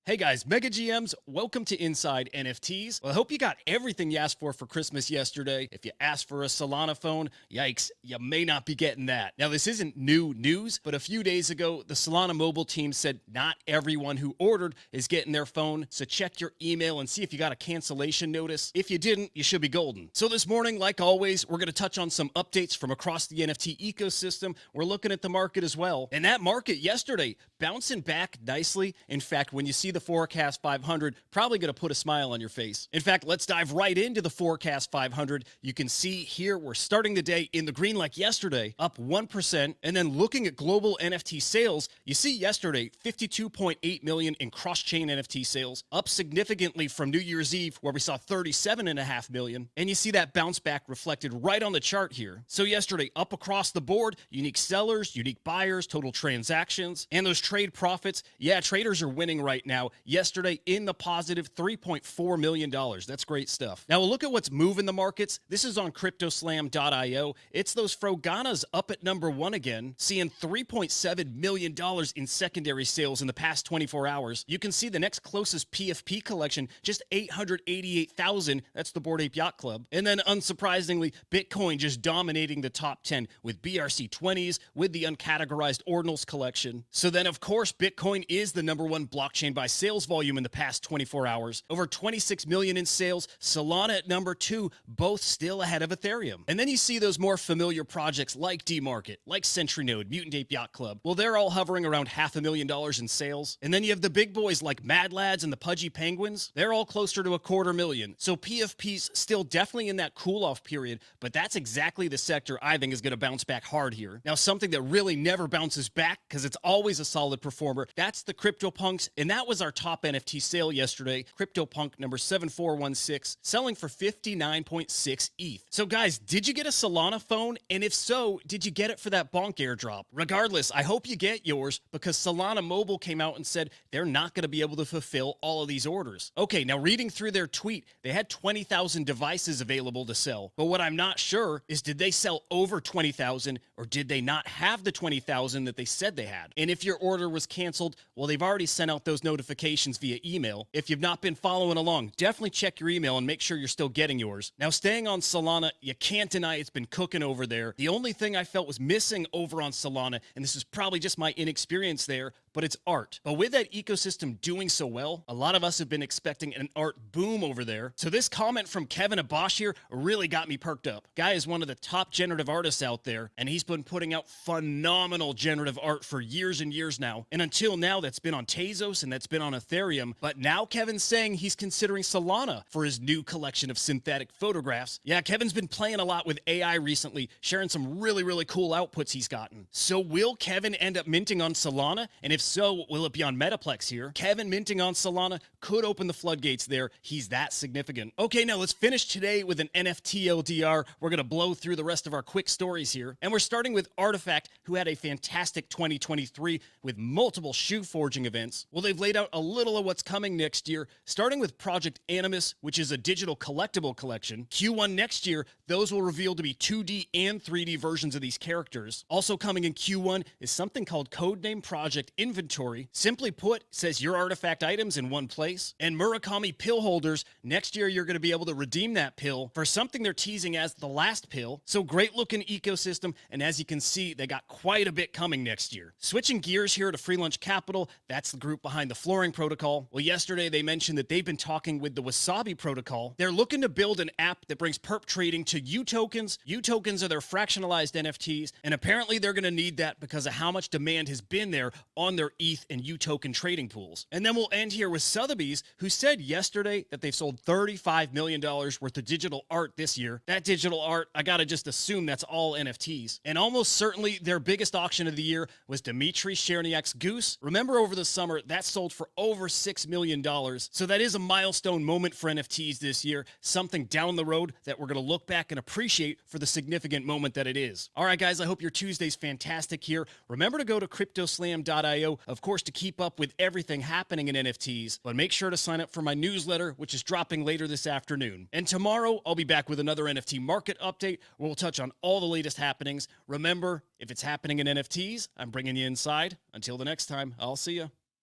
Hey guys, Mega GMs, welcome to Inside NFTs. Well, I hope you got everything you asked for Christmas yesterday. If you asked for a Solana phone, yikes, you may not be getting that. Now, this isn't new news, but a few days ago, the Solana mobile team said not everyone who ordered is getting their phone, so check your email and see if you got a cancellation notice. If you didn't, you should be golden. So this morning, like always, we're going to touch on some updates from across the NFT ecosystem. We're looking at the market as well. And that market yesterday, bouncing back nicely. In fact, when you see the Forkast 500, probably going to put a smile on your face. In fact, let's dive right into the Forkast 500. You can see here we're starting the day in the green like yesterday, up 1%. And then looking at global NFT sales, you see yesterday 52.8 million in cross-chain NFT sales, up significantly from New Year's Eve where we saw 37.5 million. And you see that bounce back reflected right on the chart here. So yesterday, up across the board, unique sellers, unique buyers, total transactions, and those trade profits. Yeah, traders are winning right now. Yesterday in the positive $3.4 million. That's great stuff. Now we'll look at what's moving the markets. This is on CryptoSlam.io. It's those Froganas up at #1 again, seeing $3.7 million in secondary sales in the past 24 hours. You can see the next closest PFP collection, just 888,000. That's the Bored Ape Yacht Club. And then unsurprisingly, Bitcoin just dominating the top 10 with BRC20s, with the uncategorized ordinals collection. So then of course, Bitcoin is the #1 blockchain by sales volume in the past 24 hours. Over 26 million in sales. Solana at #2, both still ahead of Ethereum. And then you see those more familiar projects like DMarket, like CenturyNode, Mutant Ape Yacht Club. Well, they're all hovering around $500,000 in sales. And then you have the big boys like Mad Lads and the Pudgy Penguins. They're all closer to $250,000. So PFP's still definitely in that cool-off period, but that's exactly the sector I think is going to bounce back hard here. Now, something that really never bounces back, because it's always a solid performer, that's the CryptoPunks, and that was our top NFT sale yesterday. CryptoPunk number 7416, selling for 59.6 ETH. So guys, did you get a Solana phone? And if so, did you get it for that bonk airdrop? Regardless, I hope you get yours, because Solana Mobile came out and said they're not going to be able to fulfill all of these orders. Okay, now reading through their tweet, they had 20,000 devices available to sell. But what I'm not sure is, did they sell over 20,000 or did they not have the 20,000 that they said they had? And if your order was canceled, well, they've already sent out those notifications via email. If you've not been following along, definitely check your email and make sure you're still getting yours. Now, staying on Solana, you can't deny it's been cooking over there. The only thing I felt was missing over on Solana, and this is probably just my inexperience there, but it's art. But with that ecosystem doing so well, a lot of us have been expecting an art boom over there. So this comment from Kevin Abosh here really got me perked up. Guy is one of the top generative artists out there, and he's been putting out phenomenal generative art for years and years now. And until now, that's been on Tezos and that's been on Ethereum. But now Kevin's saying he's considering Solana for his new collection of synthetic photographs. Yeah, Kevin's been playing a lot with AI recently, sharing some really cool outputs he's gotten. So will Kevin end up minting on Solana? And if so, will it be on Metaplex here? Kevin minting on Solana could open the floodgates there. He's that significant. Okay, now let's finish today with an NFT LDR. We're going to blow through the rest of our quick stories here. And we're starting with Artifact, who had a fantastic 2023 with multiple shoe forging events. Well, they've laid out a little of what's coming next year, starting with Project Animus, which is a digital collectible collection. Q1 next year, those will reveal to be 2D and 3D versions of these characters. Also coming in Q1 is something called Codename Project Inventory. Simply put, says your artifact items in one place. And Murakami pill holders, next year you're going to be able to redeem that pill for something they're teasing as the last pill. So great looking ecosystem, and as you can see, they got quite a bit coming next year. Switching gears here to Free Lunch Capital, that's the group behind the flooring protocol. Well, yesterday they mentioned that they've been talking with the Wasabi protocol. They're looking to build an app that brings perp trading to U tokens. U tokens are their fractionalized NFTs, and apparently they're going to need that because of how much demand has been there on their ETH and U token trading pools. And then we'll end here with Sotheby's, who said yesterday that they've sold $35 million worth of digital art this year. That digital art, I gotta just assume that's all NFTs. And almost certainly their biggest auction of the year was Dmitry Cherniak's Goose. Remember, over the summer, that sold for over $6 million. So that is a milestone moment for NFTs this year, something down the road that we're gonna look back and appreciate for the significant moment that it is. All right, guys, I hope your Tuesday's fantastic here. Remember to go to CryptoSlam.io, of course, to keep up with everything happening in NFTs, but make sure to sign up for my newsletter, which is dropping later this afternoon. And tomorrow, I'll be back with another NFT market update where we'll touch on all the latest happenings. Remember, if it's happening in NFTs, I'm bringing you inside. Until the next time, I'll see you.